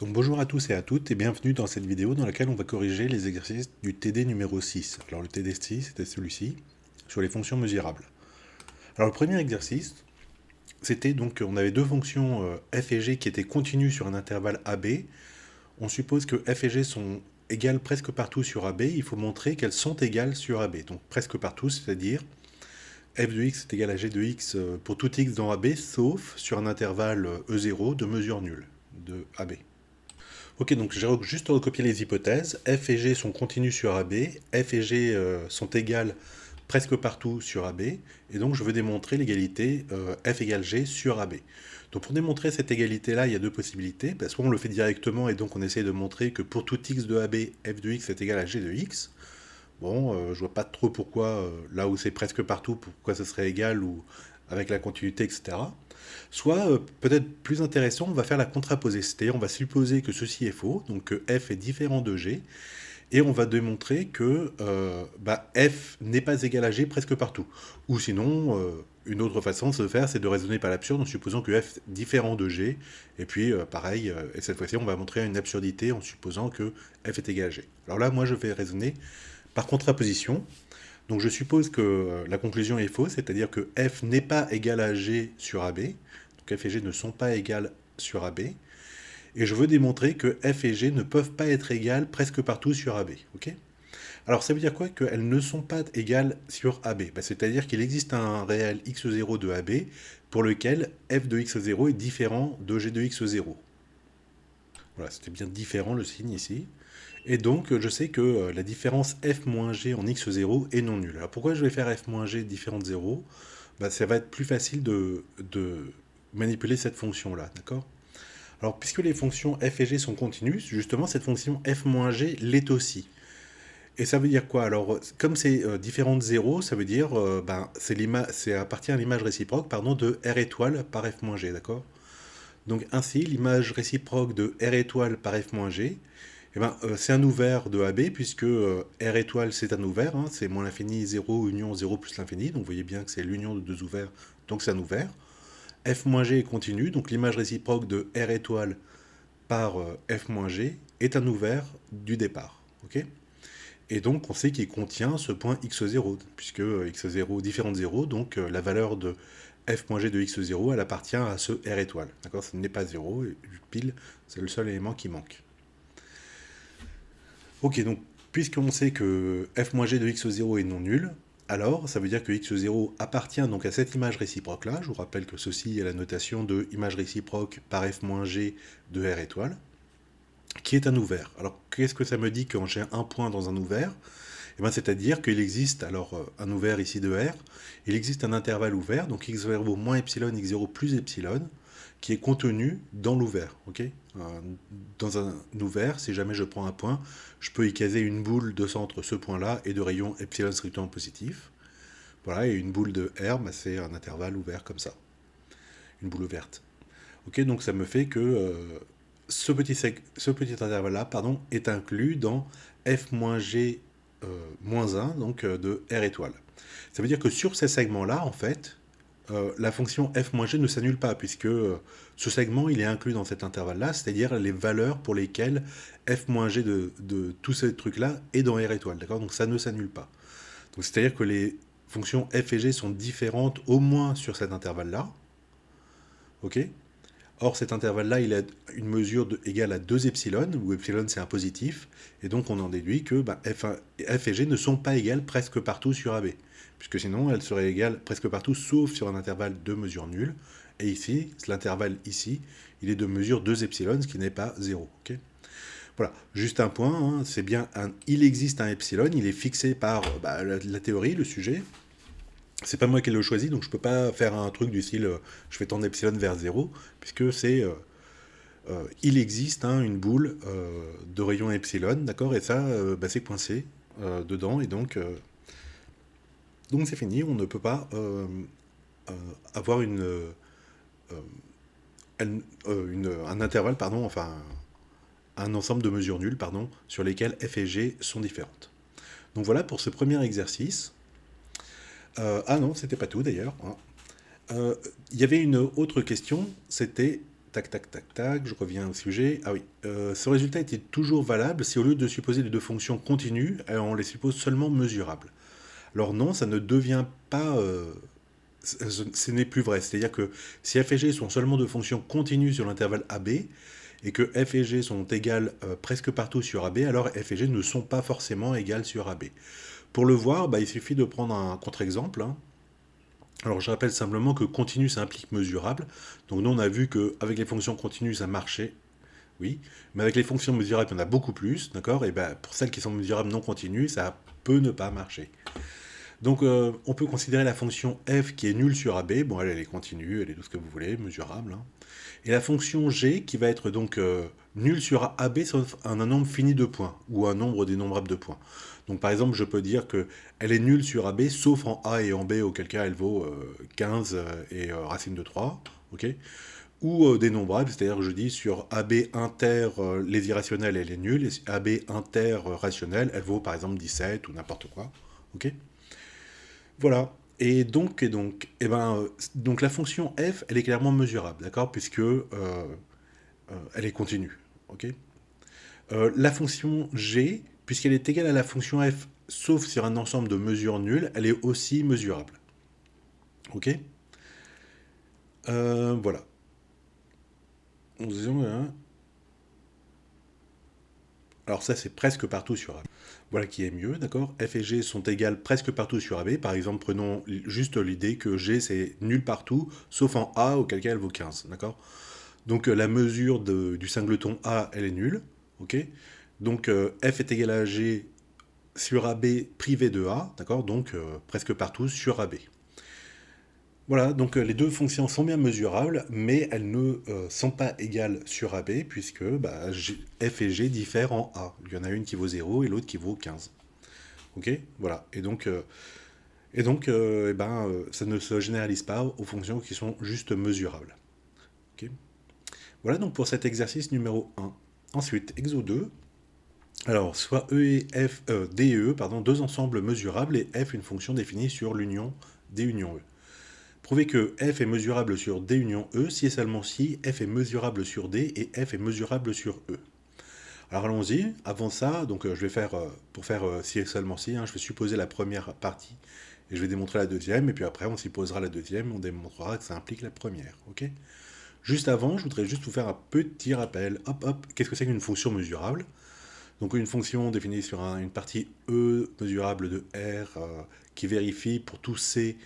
Donc bonjour à tous et à toutes et bienvenue dans cette vidéo dans laquelle on va corriger les exercices du TD numéro 6. Alors le TD 6 c'était celui-ci, sur les fonctions mesurables. Alors le premier exercice, c'était donc on avait deux fonctions f et g qui étaient continues sur un intervalle AB. On suppose que f et g sont égales presque partout sur AB, il faut montrer qu'elles sont égales sur AB. Donc presque partout, c'est-à-dire f de x est égal à g de x pour tout x dans AB, sauf sur un intervalle E0 de mesure nulle de AB. Ok, donc j'ai juste recopié les hypothèses. F et G sont continues sur AB, F et G sont égales presque partout sur AB, et donc je veux démontrer l'égalité F égale G sur AB. Donc pour démontrer cette égalité-là, il y a deux possibilités. Soit on le fait directement, et donc on essaye de montrer que pour tout x de AB, F de x est égal à G de x. Bon, je vois pas trop pourquoi, là où c'est presque partout, pourquoi ce serait égal, ou avec la continuité, etc. Soit, peut-être plus intéressant, on va faire la contraposée, c'est-à-dire on va supposer que ceci est faux, donc que f est différent de g, et on va démontrer que f n'est pas égal à g presque partout. Ou sinon, une autre façon de se faire, c'est de raisonner par l'absurde en supposant que f est différent de g, et puis pareil, et cette fois-ci on va montrer une absurdité en supposant que f est égal à g. Alors là, moi je vais raisonner par contraposition. Donc je suppose que la conclusion est fausse, c'est-à-dire que f n'est pas égal à g sur AB, donc f et g ne sont pas égales sur AB, et je veux démontrer que f et g ne peuvent pas être égales presque partout sur AB. Ok. Alors ça veut dire quoi qu'elles ne sont pas égales sur AB? C'est-à-dire qu'il existe un réel x0 de AB pour lequel f de x0 est différent de g de x0. Voilà, c'était bien différent le signe ici. Et donc, je sais que la différence f moins g en x0 est non nulle. Alors pourquoi je vais faire f moins g différent de 0? Ça va être plus facile de manipuler cette fonction-là, d'accord? Alors, puisque les fonctions f et g sont continues, justement, cette fonction f moins g l'est aussi. Et ça veut dire quoi? Alors, comme c'est différent de 0, ça veut dire c'est appartient à l'image réciproque pardon, de r étoile par f moins g, d'accord? Donc ainsi, l'image réciproque de r étoile par f moins g, c'est un ouvert de AB, puisque R étoile c'est un ouvert, hein, c'est moins l'infini, 0, union 0 plus l'infini, donc vous voyez bien que c'est l'union de deux ouverts, donc c'est un ouvert. F moins G est continu, donc l'image réciproque de R étoile par F moins G est un ouvert du départ. Ok. Et donc on sait qu'il contient ce point x0, puisque x0 différent de 0, donc la valeur de f moins g de x0, elle appartient à ce R étoile. D'accord. Ce n'est pas 0, et pile, c'est le seul élément qui manque. Ok, donc puisqu'on sait que f-g de x0 est non nul, alors ça veut dire que x0 appartient donc à cette image réciproque-là. Je vous rappelle que ceci est la notation de image réciproque par f-g de R étoile, qui est un ouvert. Alors qu'est-ce que ça me dit quand j'ai un point dans un ouvert? C'est-à-dire qu'il existe, alors un ouvert ici de R, il existe un intervalle ouvert, donc x0 moins epsilon, x0 plus epsilon, qui est contenu dans l'ouvert. Okay, dans un ouvert, si jamais je prends un point, je peux y caser une boule de centre ce point-là et de rayon epsilon strictement positif. Voilà, et une boule de R, c'est un intervalle ouvert comme ça. Une boule ouverte. Ok, donc ça me fait que ce petit intervalle-là est inclus dans f-g moins 1, donc de R étoile. Ça veut dire que sur ces segments-là, en fait, la fonction f-g ne s'annule pas, puisque ce segment, il est inclus dans cet intervalle-là, c'est-à-dire les valeurs pour lesquelles f-g de tous ces trucs-là est dans R étoile, d'accord? Donc ça ne s'annule pas. Donc c'est-à-dire que les fonctions f et g sont différentes au moins sur cet intervalle-là, ok? Or, cet intervalle-là, il a une mesure égale à 2 epsilon, où epsilon c'est un positif, et donc on en déduit que f et g ne sont pas égales presque partout sur AB, puisque sinon elles seraient égales presque partout, sauf sur un intervalle de mesure nulle, et ici, l'intervalle ici, il est de mesure 2 epsilon, ce qui n'est pas 0. Okay, voilà, juste un point, hein, c'est bien il existe un epsilon, il est fixé par la théorie, le sujet. C'est pas moi qui l'ai choisi, donc je peux pas faire un truc du style je fais tendre epsilon vers 0, puisque c'est il existe une boule de rayon epsilon, d'accord, et ça c'est coincé dedans, et donc c'est fini, on ne peut pas avoir un intervalle, un ensemble de mesures nulles, sur lesquelles f et g sont différentes. Donc voilà pour ce premier exercice. Ah non, c'était pas tout d'ailleurs. Il y avait une autre question, c'était tac, tac, tac, tac, je reviens au sujet. Ah oui, ce résultat était toujours valable si au lieu de supposer les deux fonctions continues, on les suppose seulement mesurables. Alors non, ça ne devient pas... ce n'est plus vrai. C'est-à-dire que si f et g sont seulement deux fonctions continues sur l'intervalle AB, et que f et g sont égales presque partout sur AB, alors f et g ne sont pas forcément égales sur AB. Pour le voir, il suffit de prendre un contre-exemple. Hein. Alors je rappelle simplement que continu ça implique mesurable. Donc nous on a vu qu'avec les fonctions continues ça marchait, oui. Mais avec les fonctions mesurables il y en a beaucoup plus, d'accord. Et pour celles qui sont mesurables non continues, ça peut ne pas marcher. Donc on peut considérer la fonction f qui est nulle sur AB, bon elle est continue, elle est tout ce que vous voulez, mesurable. Hein. Et la fonction g qui va être donc nulle sur AB sauf un nombre fini de points, ou un nombre dénombrable de points. Donc par exemple je peux dire qu'elle est nulle sur AB sauf en A et en B, auquel cas elle vaut 15 et racine de 3, ok. Ou dénombrable, c'est-à-dire que je dis sur AB inter les irrationnels elle est nulle, et AB inter rationnel elle vaut par exemple 17 ou n'importe quoi, ok. Voilà. Donc la fonction f, elle est clairement mesurable, d'accord, puisque elle est continue, ok. La fonction g, puisqu'elle est égale à la fonction f, sauf sur un ensemble de mesures nulles, elle est aussi mesurable, ok. Voilà. Alors ça, c'est presque partout sur AB. Voilà qui est mieux, d'accord. F et G sont égales presque partout sur AB. Par exemple, prenons juste l'idée que G, c'est nul partout, sauf en A, auquel cas elle vaut 15, d'accord. Donc la mesure du singleton A, elle est nulle, ok. Donc F est égal à G sur AB privé de A, d'accord. Donc presque partout sur AB. Voilà, donc les deux fonctions sont bien mesurables, mais elles ne sont pas égales sur AB, puisque f et g diffèrent en A. Il y en a une qui vaut 0 et l'autre qui vaut 15. Ok. Voilà. Ça ne se généralise pas aux fonctions qui sont juste mesurables. Ok. Voilà donc pour cet exercice numéro 1. Ensuite, exo 2. Alors, soit E et F, D et E, pardon, deux ensembles mesurables, et F une fonction définie sur l'union D union E. Prouvez que f est mesurable sur D union E si et seulement si f est mesurable sur D et f est mesurable sur E. Alors allons-y. Avant ça, donc je vais faire, pour faire si et seulement si, hein, je vais supposer la première partie et je vais démontrer la deuxième, et puis après on supposera la deuxième, on démontrera que ça implique la première. Ok. Juste avant, je voudrais juste vous faire un petit rappel. Hop, hop, qu'est-ce que c'est qu'une fonction mesurable? Donc une fonction définie sur une partie E mesurable de R qui vérifie pour tout C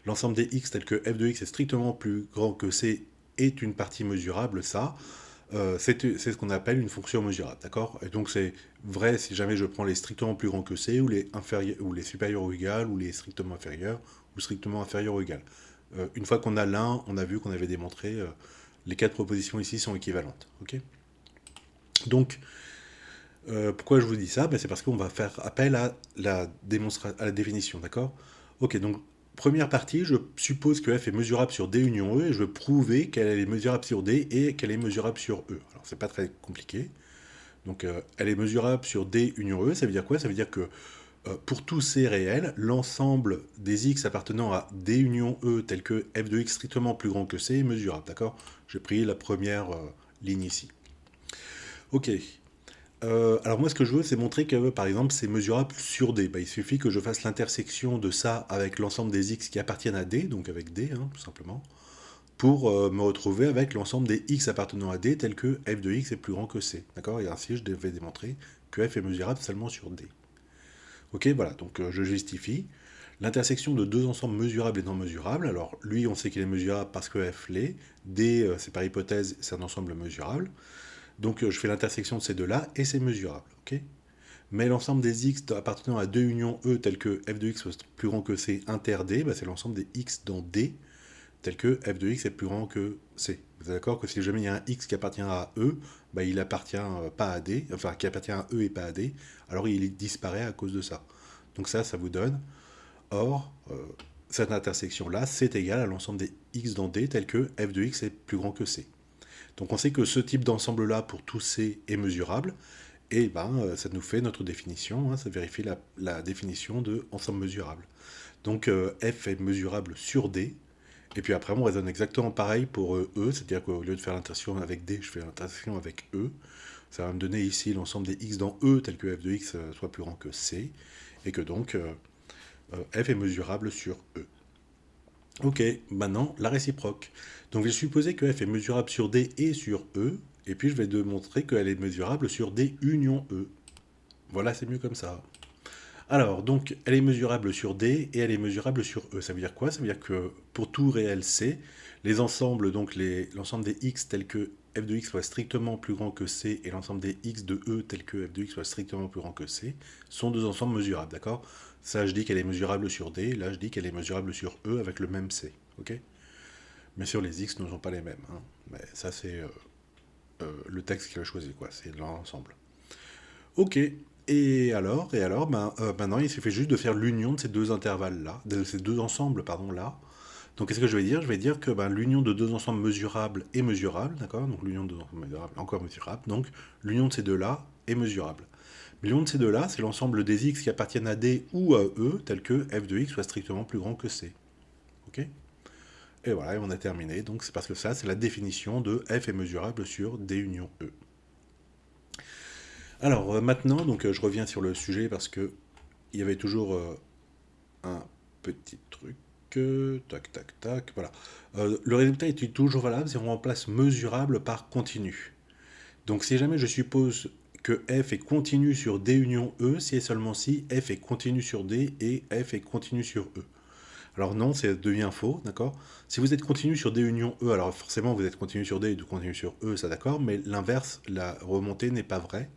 l'ensemble des x tel que f de x est strictement plus grand que c est une partie mesurable, ça, c'est ce qu'on appelle une fonction mesurable, d'accord. Et donc c'est vrai si jamais je prends les strictement plus grands que c, ou les supérieurs ou égal, ou les strictement inférieurs, ou strictement inférieurs ou égal. Une fois qu'on a l'un, on a vu qu'on avait démontré les quatre propositions ici sont équivalentes, ok. Donc, pourquoi je vous dis ça? C'est parce qu'on va faire appel à la définition, d'accord. Ok, donc première partie, je suppose que f est mesurable sur D union E, et je veux prouver qu'elle est mesurable sur D et qu'elle est mesurable sur E. Alors c'est pas très compliqué. Donc elle est mesurable sur D union E, ça veut dire quoi? Ça veut dire que pour tous C réels, l'ensemble des x appartenant à D union E tel que f de x strictement plus grand que C est mesurable, d'accord. J'ai pris la première ligne ici. Ok. Alors moi ce que je veux c'est montrer que par exemple c'est mesurable sur D. Il suffit que je fasse l'intersection de ça avec l'ensemble des x qui appartiennent à D, donc avec D hein, tout simplement, pour me retrouver avec l'ensemble des x appartenant à D tel que f de x est plus grand que C. D'accord. Et ainsi je devais démontrer que f est mesurable seulement sur D. Ok, voilà, donc je justifie. L'intersection de deux ensembles mesurables et non mesurables, alors lui on sait qu'il est mesurable parce que f l'est, D c'est par hypothèse c'est un ensemble mesurable. Donc je fais l'intersection de ces deux-là et c'est mesurable, ok. Mais l'ensemble des x appartenant à 2 unions E tel que f de x est plus grand que c inter D, c'est l'ensemble des x dans D tel que f de x est plus grand que c. Vous êtes d'accord que si jamais il y a un x qui appartient à E, il appartient pas à D, enfin qui appartient à E et pas à D, alors il disparaît à cause de ça. Donc ça vous donne. Or, cette intersection-là, c'est égal à l'ensemble des x dans D tel que f de x est plus grand que c. Donc on sait que ce type d'ensemble-là, pour tout C, est mesurable, et ça nous fait notre définition, hein, ça vérifie la définition de ensemble mesurable. Donc f est mesurable sur D, Et puis après, on raisonne exactement pareil pour E, c'est-à-dire qu'au lieu de faire l'interaction avec D, je fais l'interaction avec E. Ça va me donner ici l'ensemble des x dans E tel que f de x soit plus grand que C, et que donc f est mesurable sur E. Ok, maintenant la réciproque. Donc je vais supposer que f est mesurable sur D et sur E, et puis je vais démontrer qu'elle est mesurable sur D union E. Voilà, c'est mieux comme ça. Alors, donc, elle est mesurable sur D et elle est mesurable sur E. Ça veut dire quoi? Ça veut dire que pour tout réel C, les ensembles, donc l'ensemble des x tels que f de x soit strictement plus grand que C et l'ensemble des x de E tels que f de x soit strictement plus grand que C, sont deux ensembles mesurables, d'accord? Ça, je dis qu'elle est mesurable sur D, là, je dis qu'elle est mesurable sur E avec le même C, ok? Bien sûr, les x ne sont pas les mêmes, hein, mais ça, c'est le texte qu'il a choisi, quoi, c'est l'ensemble. Ok. Maintenant, il suffit juste de faire l'union de ces deux intervalles-là, de ces deux ensembles, pardon, là. Donc, qu'est-ce que je vais dire? Je vais dire que l'union de deux ensembles mesurables est mesurable, d'accord? Donc, l'union de deux ensembles mesurables est encore mesurable. Donc, l'union de ces deux-là est mesurable. L'union de ces deux-là, c'est l'ensemble des x qui appartiennent à D ou à E, tel que f de x soit strictement plus grand que C. Ok? Et voilà, et on a terminé. Donc, c'est parce que ça, c'est la définition de f est mesurable sur D union E. Alors maintenant, donc je reviens sur le sujet parce que il y avait toujours un petit truc. Tac, tac, tac, voilà. Le résultat est toujours valable si on remplace mesurable par continu. Donc si jamais je suppose que f est continu sur D union E, si et seulement si f est continu sur D et f est continu sur E. Alors non, ça devient faux, d'accord? Si vous êtes continu sur D union E, alors forcément vous êtes continu sur D et continu sur E, ça d'accord, mais l'inverse, la remontée n'est pas vraie.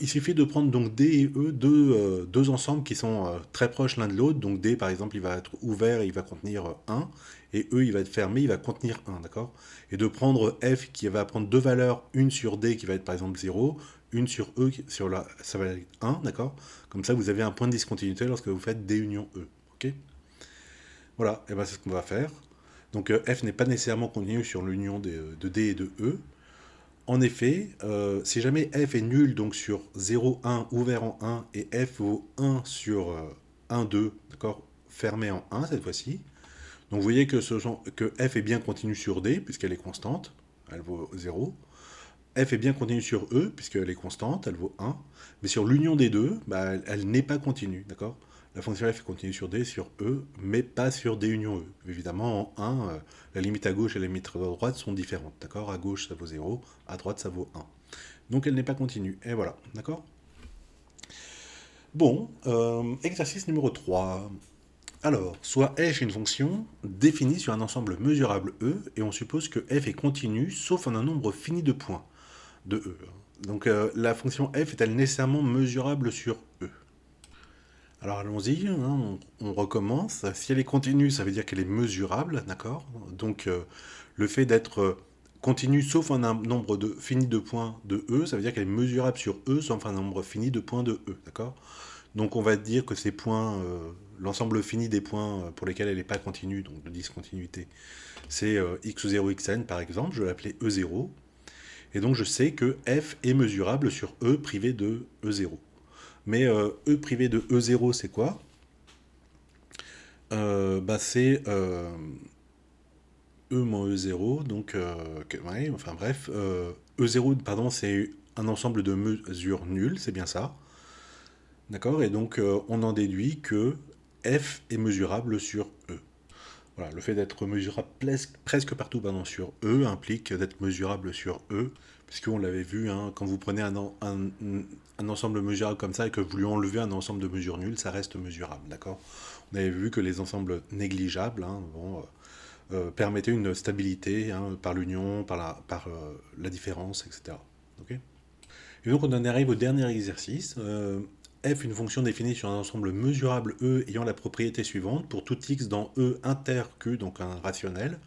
Il suffit de prendre donc D et E, deux ensembles qui sont très proches l'un de l'autre. Donc D, par exemple, il va être ouvert et il va contenir 1, et E, il va être fermé, il va contenir 1, d'accord? Et de prendre F qui va prendre deux valeurs, une sur D qui va être par exemple 0, une sur E, ça va être 1, d'accord? Comme ça, vous avez un point de discontinuité lorsque vous faites D union E, ok? Voilà, et ben c'est ce qu'on va faire. Donc F n'est pas nécessairement continu sur l'union de D et de E. En effet, si jamais f est nul donc sur 0, 1 ouvert en 1 et f vaut 1 sur 1, 2, d'accord, fermé en 1 cette fois-ci, donc vous voyez que f est bien continu sur D puisqu'elle est constante, elle vaut 0, f est bien continue sur E puisqu'elle est constante, elle vaut 1, mais sur l'union des deux, elle n'est pas continue, d'accord? La fonction f est continue sur D, sur E, mais pas sur D union E. Évidemment, en 1, la limite à gauche et la limite à droite sont différentes, d'accord? À gauche, ça vaut 0, à droite, ça vaut 1. Donc elle n'est pas continue, et voilà, d'accord? Bon, exercice numéro 3. Alors, soit f est une fonction définie sur un ensemble mesurable E, et on suppose que f est continue, sauf en un nombre fini de points de E. Donc la fonction f est-elle nécessairement mesurable sur E? Alors allons-y, hein, on recommence. Si elle est continue, ça veut dire qu'elle est mesurable, d'accord? Donc le fait d'être continue sauf un nombre fini de points de E, ça veut dire qu'elle est mesurable sur E sauf un nombre fini de points de E, d'accord? Donc on va dire que ces points, l'ensemble fini des points pour lesquels elle n'est pas continue, donc de discontinuité, c'est x0, xn par exemple, je vais l'appeler E0. Et donc je sais que f est mesurable sur E privé de E0. Mais E privé de E0, c'est quoi? C'est E moins E0, donc, ouais, enfin bref, E0, pardon, c'est un ensemble de mesures nulles, c'est bien ça. D'accord? Et donc on en déduit que f est mesurable sur E. Voilà, le fait d'être mesurable presque partout sur E implique d'être mesurable sur E, puisqu'on l'avait vu, hein, quand vous prenez un ensemble mesurable comme ça et que vous lui enlevez un ensemble de mesures nulles, ça reste mesurable, d'accord? On avait vu que les ensembles négligeables permettaient une stabilité, hein, par l'union, par la différence, etc. Okay, et donc on en arrive au dernier exercice. F, une fonction définie sur un ensemble mesurable E ayant la propriété suivante: pour tout x dans E inter Q, donc un rationnel,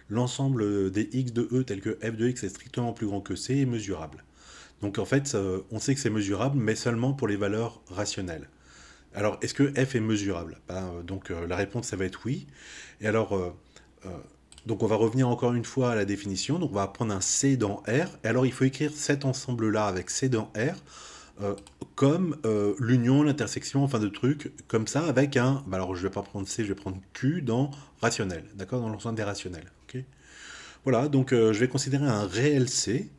l'ensemble des x de E tel que f de x est strictement plus grand que C est mesurable. Donc en fait, on sait que c'est mesurable, mais seulement pour les valeurs rationnelles. Alors, est-ce que f est mesurable? Donc la réponse, ça va être oui. Et alors, donc on va revenir encore une fois à la définition. Donc on va prendre un C dans R. Et alors il faut écrire cet ensemble-là avec C dans R euh, comme l'union, l'intersection, enfin de trucs comme ça, avec un... Bah alors je vais pas prendre C, je vais prendre Q dans rationnel, d'accord, dans l'ensemble des rationnels. Ok. Voilà, donc je vais considérer un réel C.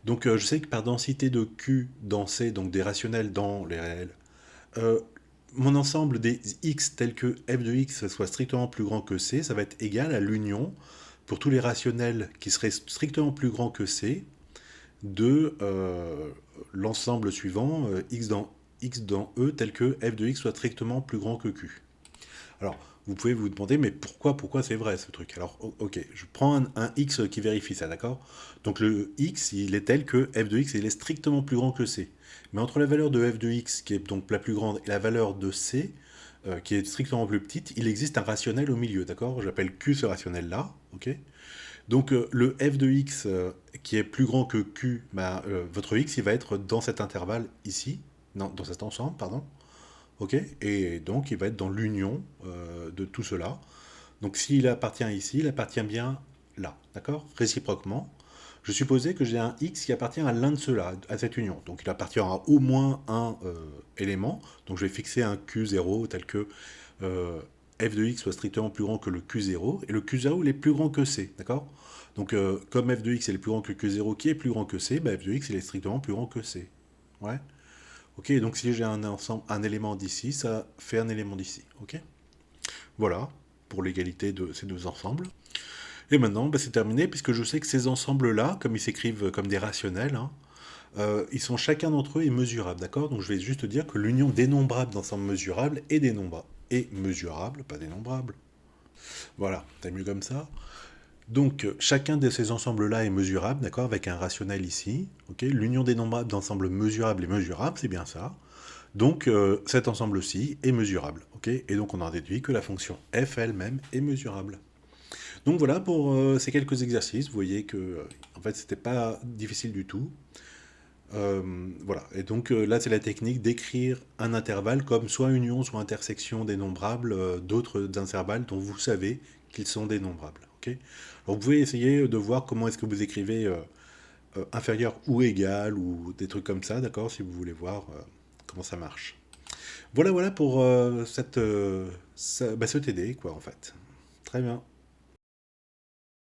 Donc je sais que par densité de Q dans C, donc des rationnels dans les réels, euh, mon ensemble des x tels que f de x soit strictement plus grand que c, ça va être égal à l'union, pour tous les rationnels qui seraient strictement plus grands que c, de l'ensemble suivant, x dans e tel que f de x soit strictement plus grand que q. Alors, vous pouvez vous demander, mais pourquoi c'est vrai ce truc? Alors, ok, je prends un x qui vérifie ça, d'accord? Donc le x, il est tel que f de x, il est strictement plus grand que c. Mais entre la valeur de f de x, qui est donc la plus grande, et la valeur de c, qui est strictement plus petite, il existe un rationnel au milieu, d'accord? J'appelle q ce rationnel-là, ok? Donc le f de x qui est plus grand que q, bah, votre x, il va être dans cet intervalle ici, non, dans cet ensemble, pardon. Ok. Et donc il va être dans l'union de tout cela. Donc s'il appartient ici, il appartient bien là, d'accord? Réciproquement, je supposais que j'ai un x qui appartient à l'un de ceux-là, à cette union. Donc il appartient à au moins un élément. Donc je vais fixer un q0 tel que euh, f de x soit strictement plus grand que le q0, et le q0 il est plus grand que c, d'accord? Donc comme f de x est plus grand que q0 qui est plus grand que c, bah, f de x il est strictement plus grand que c. Ouais. Ok, donc si j'ai un ensemble, un élément d'ici, ça fait un élément d'ici. Ok. Voilà, pour l'égalité de ces deux ensembles. Et maintenant, bah, c'est terminé, puisque je sais que ces ensembles-là, comme ils s'écrivent comme des rationnels, hein, ils sont chacun d'entre eux est mesurable, d'accord? Donc je vais juste dire que l'union dénombrable d'ensembles mesurables est dénombrable. Et mesurable, pas dénombrable. Voilà, t'as mieux comme ça. Donc chacun de ces ensembles-là est mesurable, d'accord? Avec un rationnel ici. Ok. L'union dénombrable d'ensembles mesurables est mesurable, c'est bien ça. Donc cet ensemble-ci est mesurable, ok? Et donc on en déduit que la fonction f elle-même est mesurable. Donc voilà pour ces quelques exercices. Vous voyez que en fait c'était pas difficile du tout. Voilà. Et donc là c'est la technique d'écrire un intervalle comme soit union, soit intersection dénombrable d'autres intervalles dont vous savez qu'ils sont dénombrables, ok? Alors vous pouvez essayer de voir comment est-ce que vous écrivez inférieur ou égal ou des trucs comme ça, d'accord? Si vous voulez voir comment ça marche. Voilà, voilà pour ce TD, quoi, en fait. Très bien.